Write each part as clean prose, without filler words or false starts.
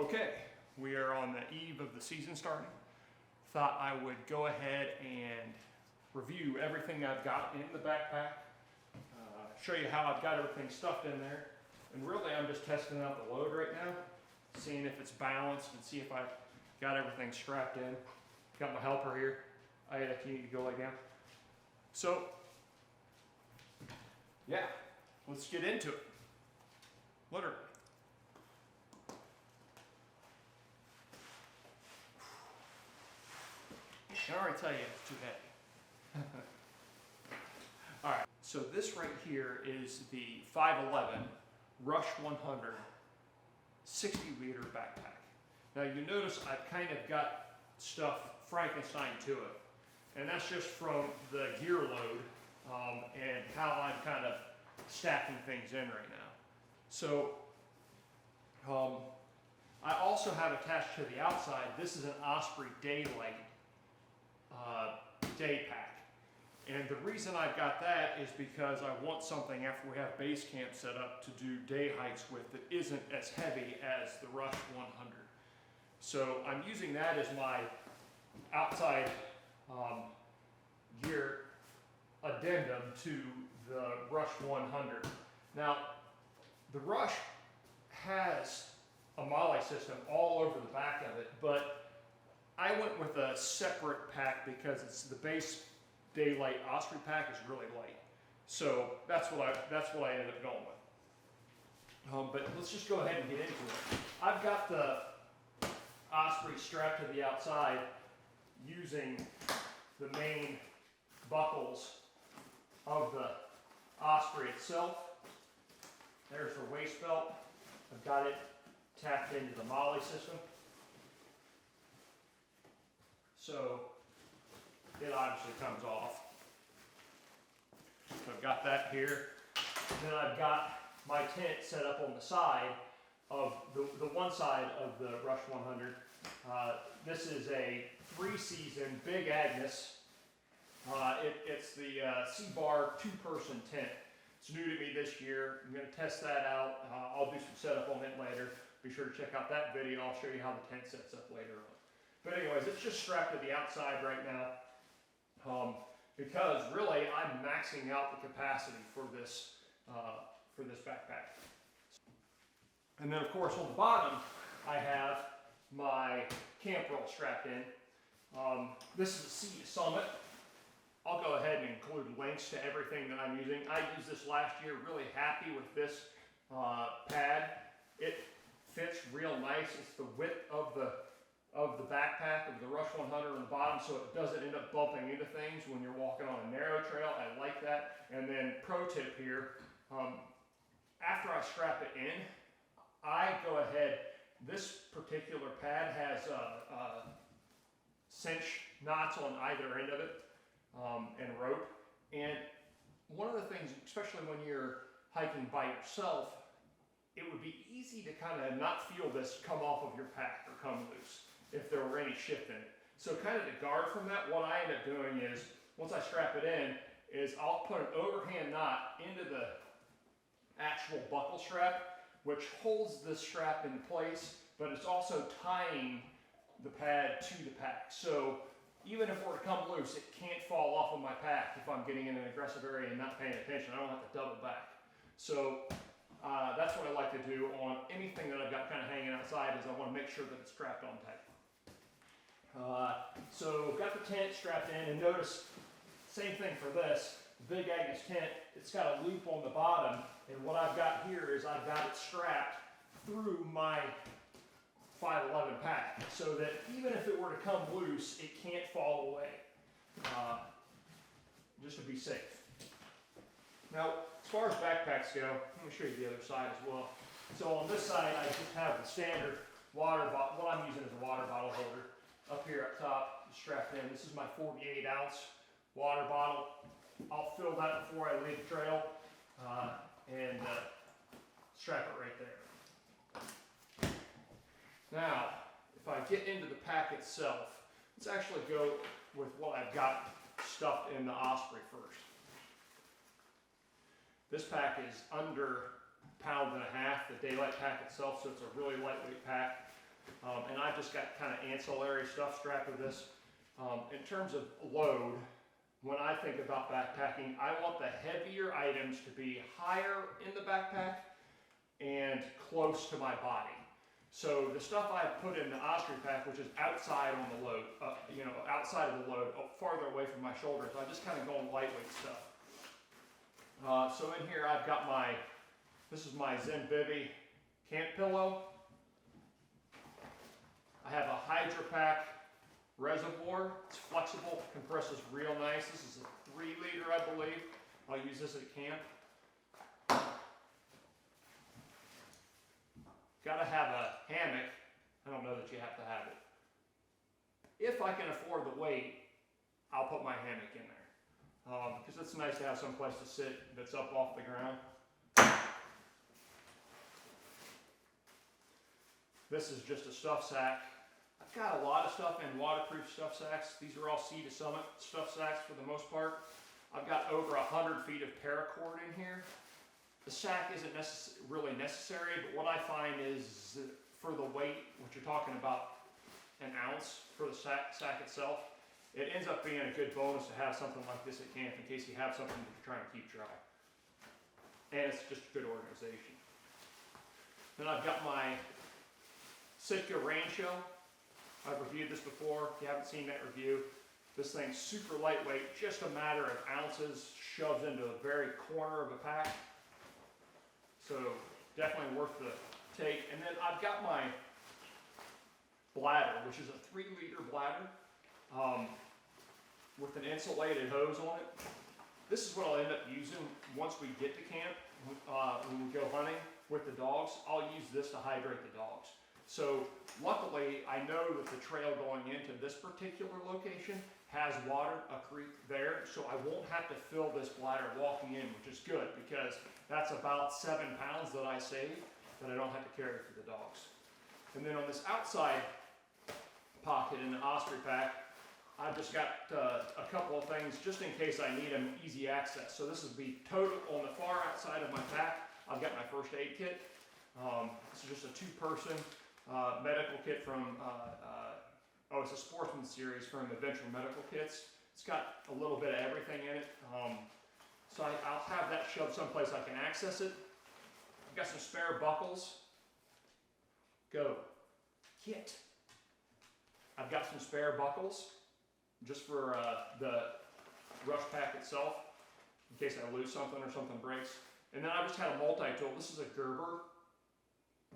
Okay, we are on the eve of the season starting. Thought I would go ahead and review everything I've got in the backpack, show you how I've got everything stuffed in there. And really I'm just testing out the load right now, seeing if it's balanced and see if I've got everything strapped in. Got my helper here. If you need to go lay down. So, yeah, let's get into it. Literally. I already tell you it's too heavy. All right, so this right here is the 511 Rush 100 60-liter backpack. Now you notice I've kind of got stuff Frankenstein to it, and that's just from the gear load and how I'm kind of stacking things in right now. So I also have attached to the outside, this is an Osprey Daylight day pack. And the reason I've got that is because I want something after we have base camp set up to do day hikes with that isn't as heavy as the Rush 100. So I'm using that as my outside gear addendum to the Rush 100. Now, the Rush has a MOLLE system all over the back of it, but I went with a separate pack because it's the base Daylight Osprey pack is really light. So that's what I ended up going with. But let's just go ahead and get into it. I've got the Osprey strapped to the outside using the main buckles of the Osprey itself. There's the waist belt. I've got it tapped into the MOLLE system. So it obviously comes off. So I've got that here. Then I've got my tent set up on the side of the one side of the Rush 100. This is a 3-season Big Agnes. It's the C-Bar 2-person tent. It's new to me this year. I'm going to test that out. I'll do some setup on it later. Be sure to check out that video. I'll show you how the tent sets up later on. But anyways, it's just strapped to the outside right now because really I'm maxing out the capacity for this backpack. And then of course on the bottom I have my camp roll strapped in. This is a Sea to Summit. I'll go ahead and include links to everything that I'm using. I used this last year, really happy with this pad. It fits real nice. It's the width of the backpack of the Rush 100 on the bottom, so it doesn't end up bumping into things when you're walking on a narrow trail. I like that. And then pro tip here, after I strap it in, I go ahead, this particular pad has cinch knots on either end of it and rope. And one of the things, especially when you're hiking by yourself, it would be easy to kind of not feel this come off of your pack or come loose if there were any shift in it. So kind of to guard from that, what I end up doing is, once I strap it in, is I'll put an overhand knot into the actual buckle strap, which holds this strap in place, but it's also tying the pad to the pack. So even if it were to come loose, it can't fall off of my pack if I'm getting in an aggressive area and not paying attention. I don't have to double back. So that's what I like to do on anything that I've got kind of hanging outside, is I want to make sure that it's strapped on tight. So got the tent strapped in, and notice, same thing for this, the Big Agnes tent, it's got a loop on the bottom, and what I've got here is I've got it strapped through my 511 pack, so that even if it were to come loose, it can't fall away, just to be safe. Now, as far as backpacks go, let me show you the other side as well. So on this side, I just have the standard water bottle. What I'm using is a water bottle holder. Up here up top, strapped in. This is my 48-ounce water bottle. I'll fill that before I leave the trail and strap it right there. Now, if I get into the pack itself, let's actually go with what I've got stuffed in the Osprey first. This pack is under £1.5 pounds, the Daylight pack itself, so it's a really lightweight pack. And I've just got kind of ancillary stuff strapped to this. In terms of load, when I think about backpacking, I want the heavier items to be higher in the backpack and close to my body. So the stuff I put in the Osprey pack, which is outside on the load, outside of the load, farther away from my shoulders, I just kind of go on lightweight stuff. So in here I've got this is my Zen Bivy camp pillow. I have a Hydra Pack reservoir. It's flexible, compresses real nice. This is a 3 liter, I believe. I'll use this at camp. Got to have a hammock. I don't know that you have to have it. If I can afford the weight, I'll put my hammock in there. Because it's nice to have some place to sit that's up off the ground. This is just a stuff sack. I've got a lot of stuff in waterproof stuff sacks. These are all Sea to Summit stuff sacks for the most part. I've got over 100 feet of paracord in here. The sack isn't really necessary, but what I find is for the weight, what you're talking about, an ounce for the sack itself, it ends up being a good bonus to have something like this at camp in case you have something that you're trying to keep dry. And it's just a good organization. Then I've got my Sitka rain shell. I've reviewed this before. If you haven't seen that review, this thing's super lightweight, just a matter of ounces shoved into a very corner of a pack. So definitely worth the take. And then I've got my bladder, which is a 3 liter bladder with an insulated hose on it. This is what I'll end up using once we get to camp. When we go hunting with the dogs, I'll use this to hydrate the dogs. So luckily, I know that the trail going into this particular location has water, a creek there, so I won't have to fill this bladder walking in, which is good because that's about 7 pounds that I save that I don't have to carry for the dogs. And then on this outside pocket in the Osprey pack, I've just got a couple of things just in case I need them easy access. So this would be total on the far outside of my pack. I've got my first aid kit. This is just a 2-person medical kit from, it's a Sportsman series from Adventure Medical Kits. It's got a little bit of everything in it. So I'll have that shoved someplace I can access it. I've got some spare buckles. Go. Kit. I've got some spare buckles just for the rush pack itself in case I lose something or something breaks. And then I just had a multi-tool. This is a Gerber,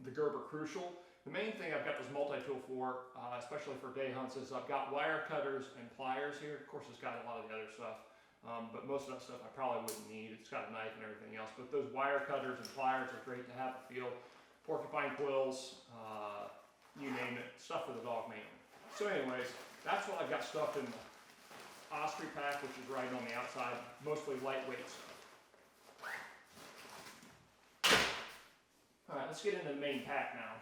the Gerber Crucial. The main thing I've got this multi-tool for, especially for day hunts, is I've got wire cutters and pliers here. Of course, it's got a lot of the other stuff, but most of that stuff I probably wouldn't need. It's got a knife and everything else, but those wire cutters and pliers are great to have in the field. Porcupine quills, you name it, stuff for the dog mainly. So anyways, that's what I've got stuffed in the Osprey pack, which is right on the outside, mostly lightweight stuff. All right, let's get into the main pack now.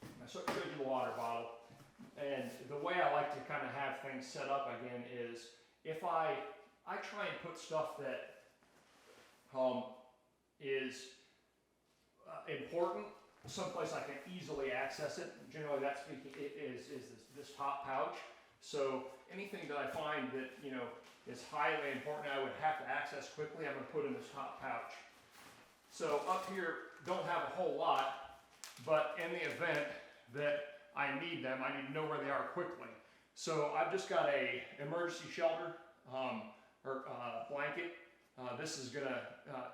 I showed you the water bottle, and the way I like to kind of have things set up again is if I try and put stuff that is important someplace I can easily access it. Generally, that speaking, it is this top pouch. So anything that I find that is highly important, I would have to access quickly, I'm going to put in this top pouch. So up here, don't have a whole lot, but in the event that I need them, I need to know where they are quickly. So I've just got a emergency shelter or blanket. This is gonna,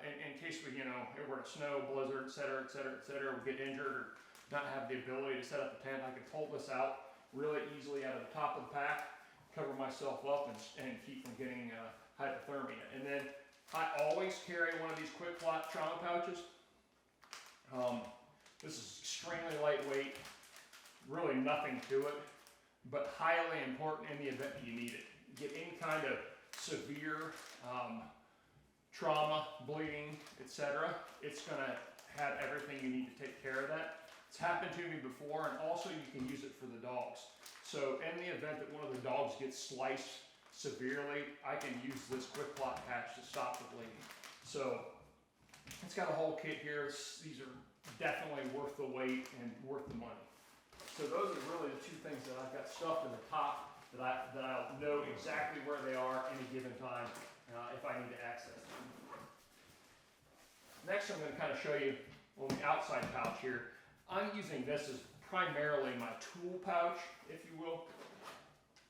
in case we, it were to snow, blizzard, et cetera, we get injured or not have the ability to set up the tent, I can pull this out really easily out of the top of the pack, cover myself up and keep from getting hypothermia. And then I always carry one of these quick flap trauma pouches. This is extremely lightweight, really nothing to it, but highly important in the event that you need it. Get any kind of severe trauma, bleeding, etc. It's going to have everything you need to take care of that. It's happened to me before, and also you can use it for the dogs. So in the event that one of the dogs gets sliced severely, I can use this quick flap patch to stop the bleeding. So it's got a whole kit here. These are definitely worth the wait and worth the money. So those are really the two things that I've got stuffed in the top that I'll know exactly where they are any given time if I need to access them. Next, I'm going to kind of show you on the outside pouch here. I'm using this as primarily my tool pouch, if you will.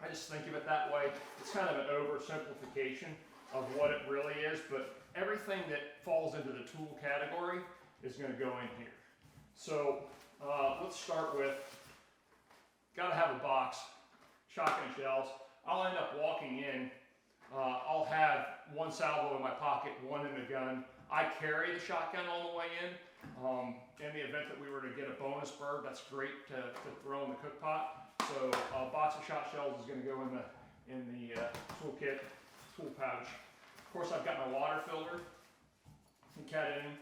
I just think of it that way. It's kind of an oversimplification of what it really is, but everything that falls into the tool category is going to go in here. So let's start with, got to have a box, shotgun shells. I'll end up walking in, I'll have one salvo in my pocket, one in the gun. I carry the shotgun all the way in. In the event that we were to get a bonus bird, that's great to throw in the cook pot. So a box of shot shells is going to go in the toolkit, tool pouch. Of course, I've got my water filter and caddying.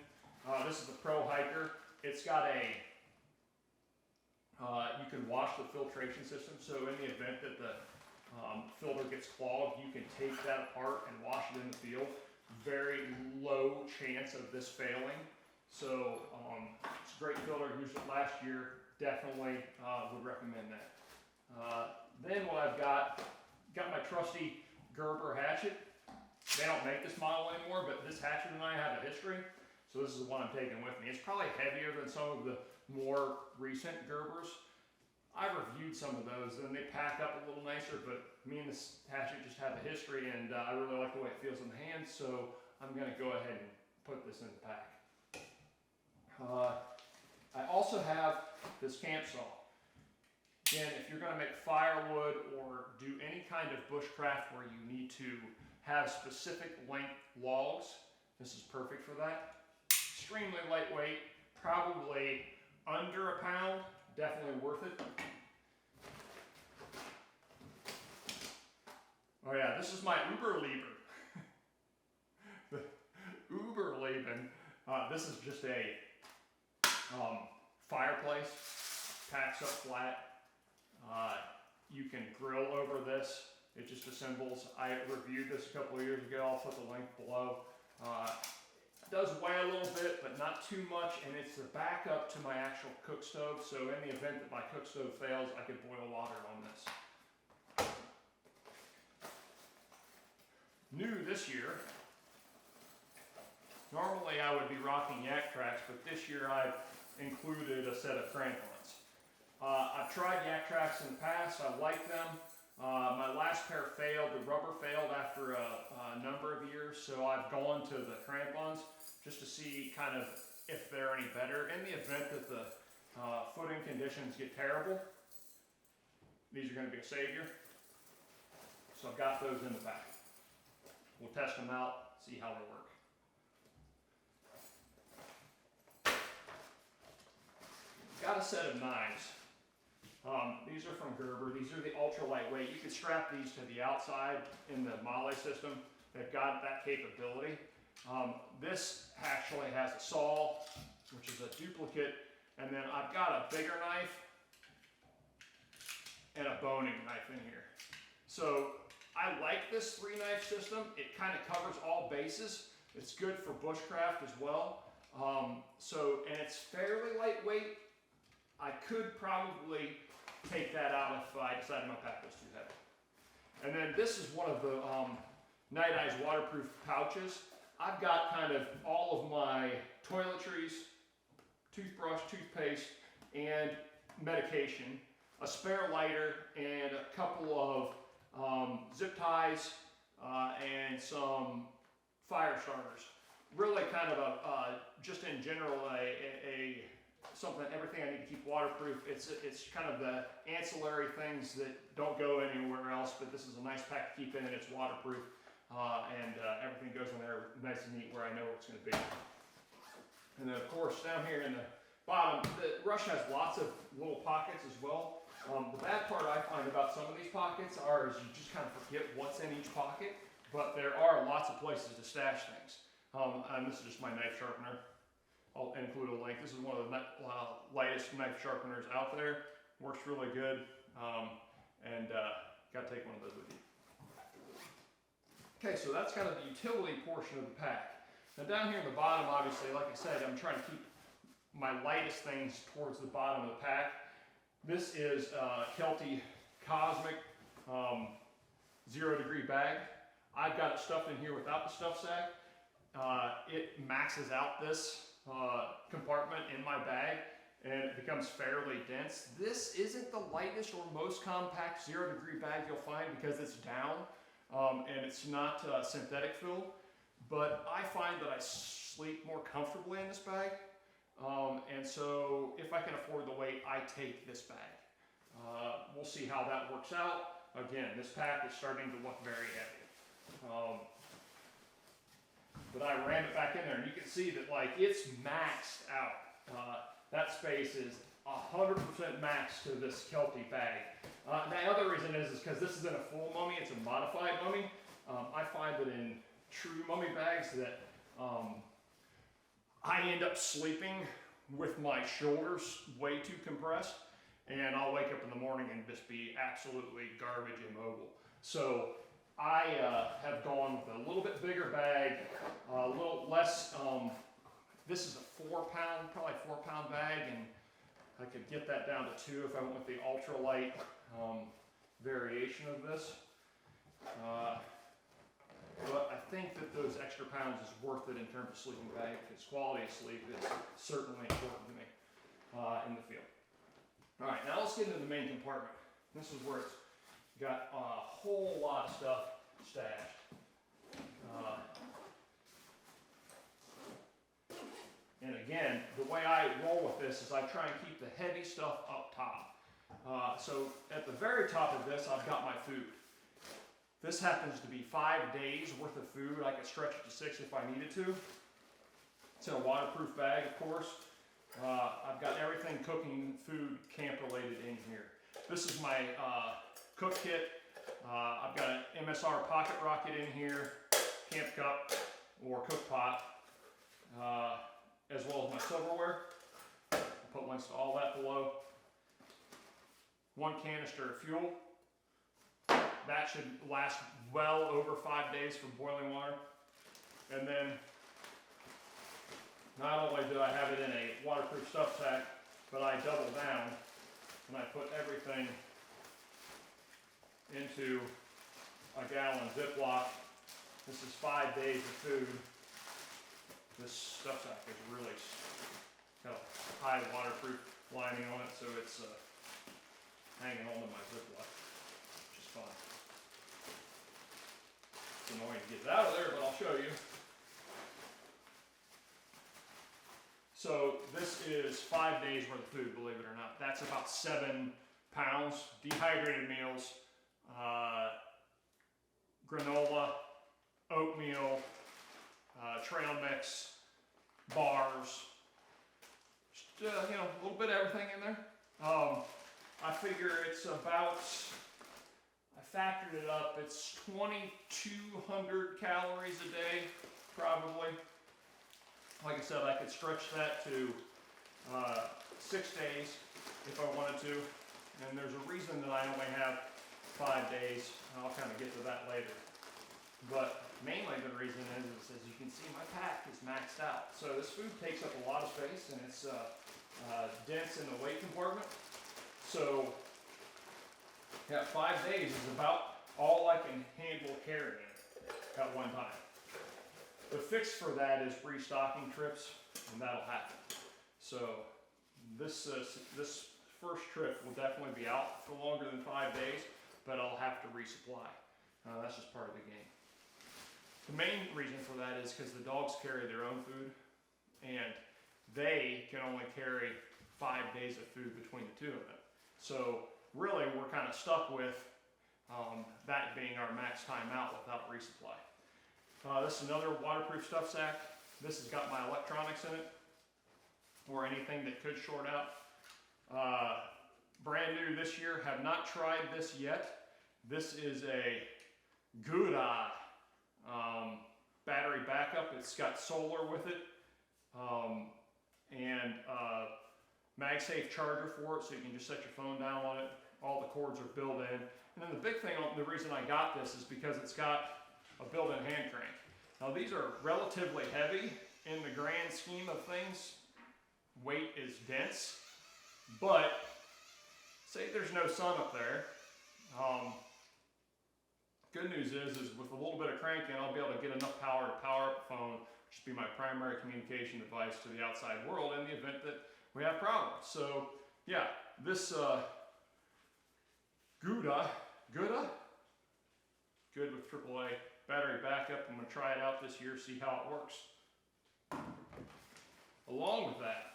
This is the Pro Hiker. It's got a, you can wash the filtration system. So in the event that the filter gets clogged, you can take that apart and wash it in the field. Very low chance of this failing. So it's a great filter. Used it last year. Definitely would recommend that. Then what I've got my trusty Gerber hatchet. They don't make this model anymore, but this hatchet and I have a history. So this is the one I'm taking with me. It's probably heavier than some of the more recent Gerbers. I've reviewed some of those and they pack up a little nicer, but me and this hatchet just have a history and I really like the way it feels in the hand, so I'm going to go ahead and put this in the pack. I also have this camp saw. Again, if you're going to make firewood or do any kind of bushcraft where you need to have specific length logs, this is perfect for that. Extremely lightweight, probably under a pound, definitely worth it. Oh yeah, this is my Uberleben. The Uberleben. This is just a fireplace, packs up flat. You can grill over this. It just assembles. I reviewed this a couple of years ago. I'll put the link below. It does weigh a little bit, but not too much, and it's the backup to my actual cook stove. So in the event that my cook stove fails, I could boil water on this. New this year, normally I would be rocking yak tracks, but this year I've included a set of crampons. I've tried yak tracks in the past, I like them. My last pair failed, the rubber failed after a number of years, so I've gone to the crampons just to see kind of if they're any better. In the event that the footing conditions get terrible, these are going to be a savior. So I've got those in the back. We'll test them out, see how they work. Got a set of knives. These are from Gerber. These are the ultra lightweight. You can strap these to the outside in the Male system. They've got that capability. This actually has a saw, which is a duplicate, and then I've got a bigger knife and a boning knife in here. So I like this 3-knife system. It kind of covers all bases. It's good for bushcraft as well. And it's fairly lightweight. I could probably take that out if I decided my pack was too heavy. And then this is one of the Night Eyes waterproof pouches. I've got kind of all of my toiletries, toothbrush, toothpaste, and medication, a spare lighter, and a couple of zip ties, and some fire starters. Really kind of just in general, something, everything I need to keep waterproof. It's kind of the ancillary things that don't go anywhere else, but this is a nice pack to keep in, and it's waterproof, and everything goes in there nice and neat where I know it's going to be. And then of course down here in the bottom, the Rush has lots of little pockets as well. The bad part I find about some of these pockets is you just kind of forget what's in each pocket, but there are lots of places to stash things. And this is just my knife sharpener. I'll include a link. This is one of the lightest knife sharpeners out there. Works really good. Got to take one of those with you. Okay, so that's kind of the utility portion of the pack. Now down here in the bottom, obviously, like I said, I'm trying to keep my lightest things towards the bottom of the pack. This is Kelty Cosmic 0 degree bag. I've got it stuffed in here without the stuff sack. It maxes out this compartment in my bag and it becomes fairly dense. This isn't the lightest or most compact 0 degree bag you'll find because it's down and it's not synthetic fill, but I find that I sleep more comfortably in this bag. And so if I can afford the weight, I take this bag. We'll see how that works out. Again, this pack is starting to look very heavy. But I ran it back in there and you can see that like it's maxed out. That space is 100% maxed to this Kelty bag. The other reason is because this isn't a full mummy, it's a modified mummy. I find that in true mummy bags that I end up sleeping with my shoulders way too compressed, and I'll wake up in the morning and just be absolutely garbage immobile. So I have gone with a little bit bigger bag, a little less, this is a 4 pound, probably 4 pound bag, and I could get that down to 2 if I went with the ultralight variation of this. But I think that those extra pounds is worth it in terms of sleeping bag because quality of sleep is certainly important to me in the field. All right, now let's get into the main compartment. This is where it's got a whole lot of stuff stashed. And again, the way I roll with this is I try and keep the heavy stuff up top. So at the very top of this, I've got my food. This happens to be 5 days worth of food. I could stretch it to 6 if I needed to. It's in a waterproof bag, of course. I've got everything cooking food camp related in here. This is my cook kit. I've got an MSR pocket rocket in here, camp cup or cook pot, as well as my silverware. I'll put links to all that below. 1 canister of fuel. That should last well over 5 days from boiling water. And then not only do I have it in a waterproof stuff sack, but I double down and I put everything into a gallon Ziploc. This is 5 days of food. This stuff sack is really got a high waterproof lining on it, so it's hanging on to my Ziploc, which is fun. It's annoying to get it out of there, but I'll show you. So this is 5 days worth of food, believe it or not. That's about 7 pounds. Dehydrated meals, granola, oatmeal, trail mix, bars, just, you know, a little bit of everything in there. I figure it's about, I factored it up, it's 2,200 calories a day, probably. Like I said, I could stretch that to 6 days if I wanted to. And there's a reason that I only have 5 days. I'll kind of get to that later. But mainly the reason is, as you can see, my pack is maxed out. So this food takes up a lot of space and it's dense in the weight compartment. So yeah, 5 days is about all I can handle carrying at one time. The fix for that is restocking trips, and that'll happen. So this first trip will definitely be out for longer than 5 days, but I'll have to resupply. That's just part of the game. The main reason for that is because the dogs carry their own food, and they can only carry 5 days of food between the two of them. So really, we're kind of stuck with that being our max time out without resupply. This is another waterproof stuff sack. This has got my electronics in it, or anything that could short out. Brand new this year, have not tried this yet. This is a Gouda battery backup. It's got solar with it, and MagSafe charger for it, so you can just set your phone down on it. All the cords are built in. And then the big thing, the reason I got this is because it's got a built-in hand crank. Now these are relatively heavy in the grand scheme of things. Weight is dense, but say there's no sun up there. Good news is with a little bit of cranking, I'll be able to get enough power to power up the phone, which will be my primary communication device to the outside world in the event that we have problems. So yeah, this Gouda, good with AAA battery backup. I'm going to try it out this year, see how it works. Along with that,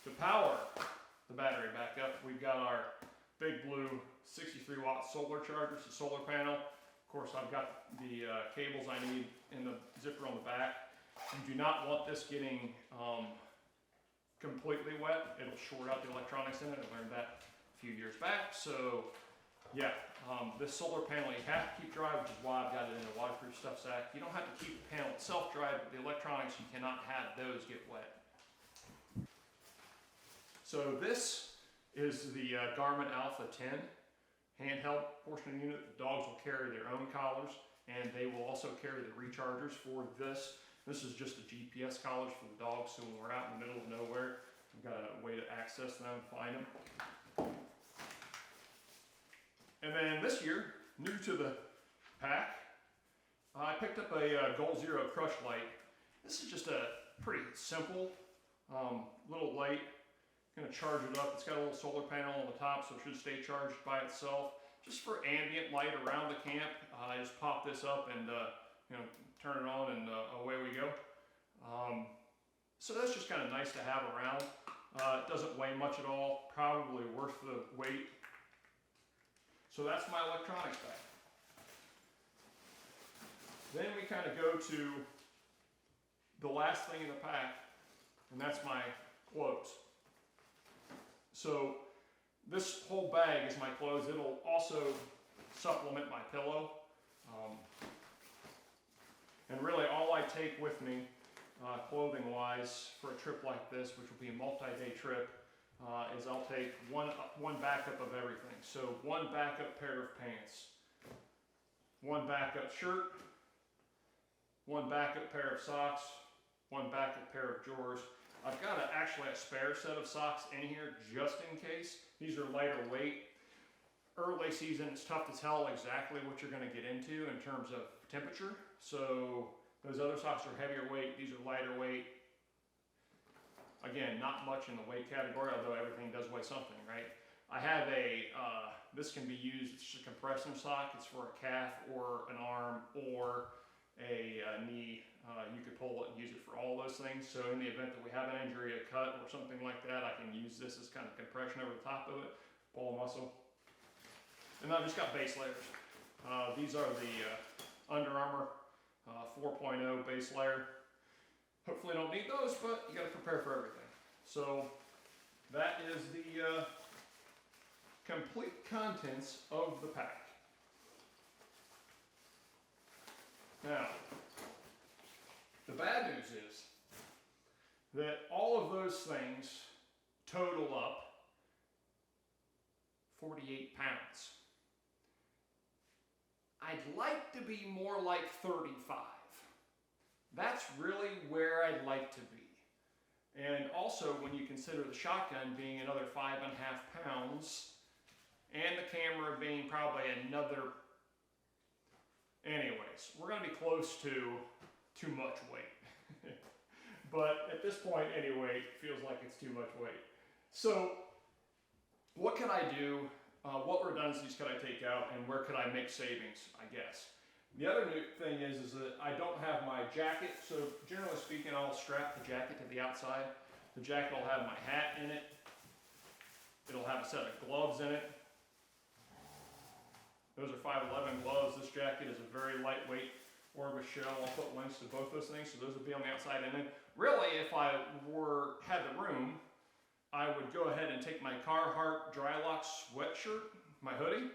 to power the battery backup, we've got our big blue 63-watt solar charger, it's a solar panel. Of course, I've got the cables I need in the zipper on the back. You do not want this getting completely wet. It'll short out the electronics in it. I learned that a few years back. So yeah, this solar panel you have to keep dry, which is why I've got it in a waterproof stuff sack. You don't have to keep the panel itself dry, but the electronics, you cannot have those get wet. So this is the Garmin Alpha 10 handheld portion of the unit. The dogs will carry their own collars, and they will also carry the rechargers for this. This is just a GPS collars for the dogs, so when we're out in the middle of nowhere, we've got a way to access them, find them. And then this year, new to the pack, I picked up a Goal Zero crush light. This is just a pretty simple little light. I'm going to charge it up. It's got a little solar panel on the top, so it should stay charged by itself. Just for ambient light around the camp, I just pop this up and turn it on, and away we go. So that's just kind of nice to have around. It doesn't weigh much at all, probably worth the weight. So that's my electronics bag. Then we kind of go to the last thing in the pack, and that's my clothes. So this whole bag is my clothes. It'll also supplement my pillow. And really all I take with me, clothing-wise, for a trip like this, which will be a multi-day trip, is I'll take one backup of everything. So one backup pair of pants, one backup shirt, one backup pair of socks, one backup pair of drawers. I've got actually a spare set of socks in here just in case. These are lighter weight. Early season, it's tough to tell exactly what you're going to get into in terms of temperature. So those other socks are heavier weight. These are lighter weight. Again, not much in the weight category, although everything does weigh something, right? I have this can be used, it's just a compression sock. It's for a calf or an arm or a knee. You could pull it and use it for all those things. So in the event that we have an injury, a cut or something like that, I can use this as kind of compression over the top of it, pull a muscle. And I've just got base layers. These are the Under Armour 4.0 base layer. Hopefully don't need those, but you got to prepare for everything. So that is the complete contents of the pack. Now, the bad news is that all of those things total up 48 pounds. I'd like to be more like 35. That's really where I'd like to be. And also when you consider the shotgun being another 5.5 pounds and the camera being probably another, anyways, we're going to be close to too much weight. But at this point anyway, it feels like it's too much weight. So what can I do? What redundancies could I take out, and where could I make savings, I guess? The other new thing is that I don't have my jacket, so generally speaking, I'll strap the jacket to the outside. The jacket will have my hat in it. It'll have a set of gloves in it. Those are 511 gloves. This jacket is a very lightweight Orbis shell. I'll put links to both those things, so those will be on the outside. And then really, if I had the room, I would go ahead and take my Carhartt Drylock sweatshirt, my hoodie,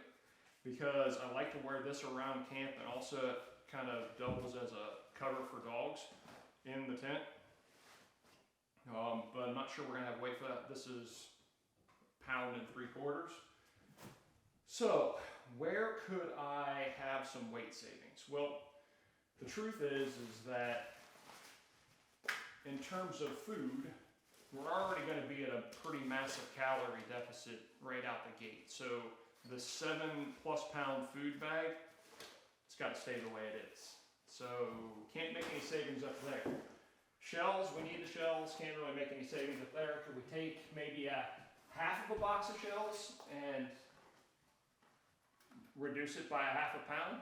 because I like to wear this around camp, and also it kind of doubles as a cover for dogs in the tent. But I'm not sure we're going to have weight for that. This is 1 3/4 pounds. So where could I have some weight savings? Well, the truth is that in terms of food, we're already going to be at a pretty massive calorie deficit right out the gate. So the 7+ pound food bag, it's got to stay the way it is. So can't make any savings up there. Shells, we need the shells, can't really make any savings up there. Could we take maybe half of a box of shells and reduce it by 1/2 pound?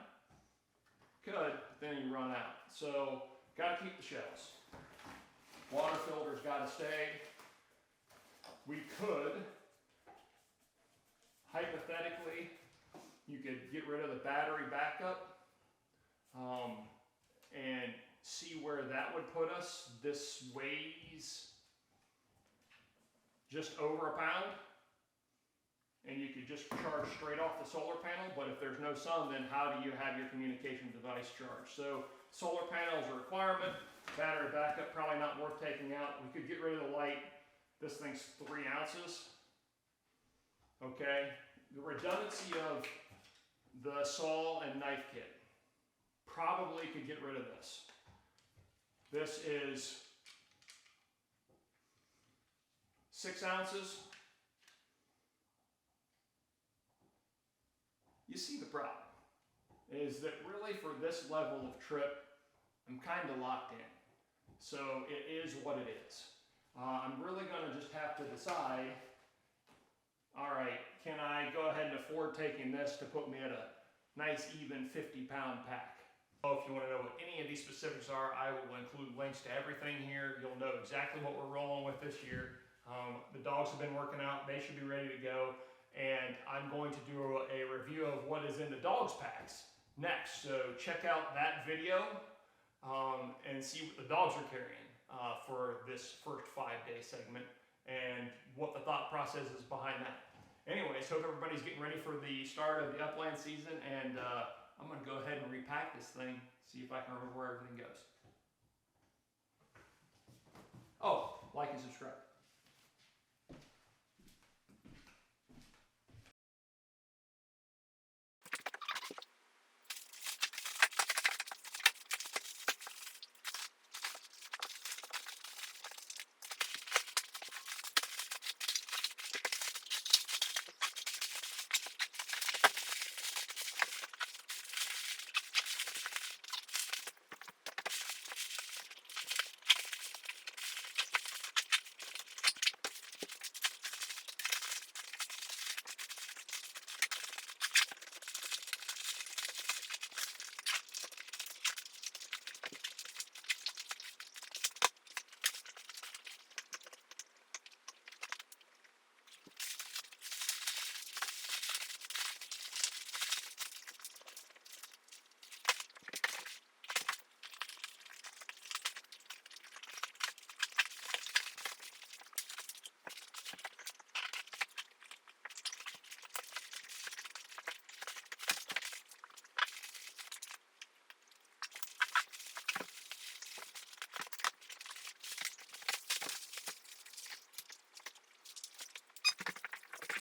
Could, then you run out. So got to keep the shells. Water filter's got to stay. We could, hypothetically, you could get rid of the battery backup and see where that would put us. This weighs just over 1 pound, and you could just charge straight off the solar panel, but if there's no sun, then how do you have your communication device charged? So solar panel is a requirement. Battery backup, probably not worth taking out. We could get rid of the light. This thing's 3 ounces. Okay, the redundancy of the saw and knife kit. Probably could get rid of this. This is 6 ounces. You see the problem is that really for this level of trip, I'm kind of locked in. So it is what it is. I'm really going to just have to decide, all right, can I go ahead and afford taking this to put me at a nice even 50-pound pack? So if you want to know what any of these specifics are, I will include links to everything here. You'll know exactly what we're rolling with this year. The dogs have been working out. They should be ready to go. And I'm going to do a review of what is in the dogs packs next. So check out that video and see what the dogs are carrying for this first 5-day segment and what the thought process is behind that. Anyways, hope everybody's getting ready for the start of the upland season, and I'm going to go ahead and repack this thing, see if I can remember where everything goes. Oh, like and subscribe.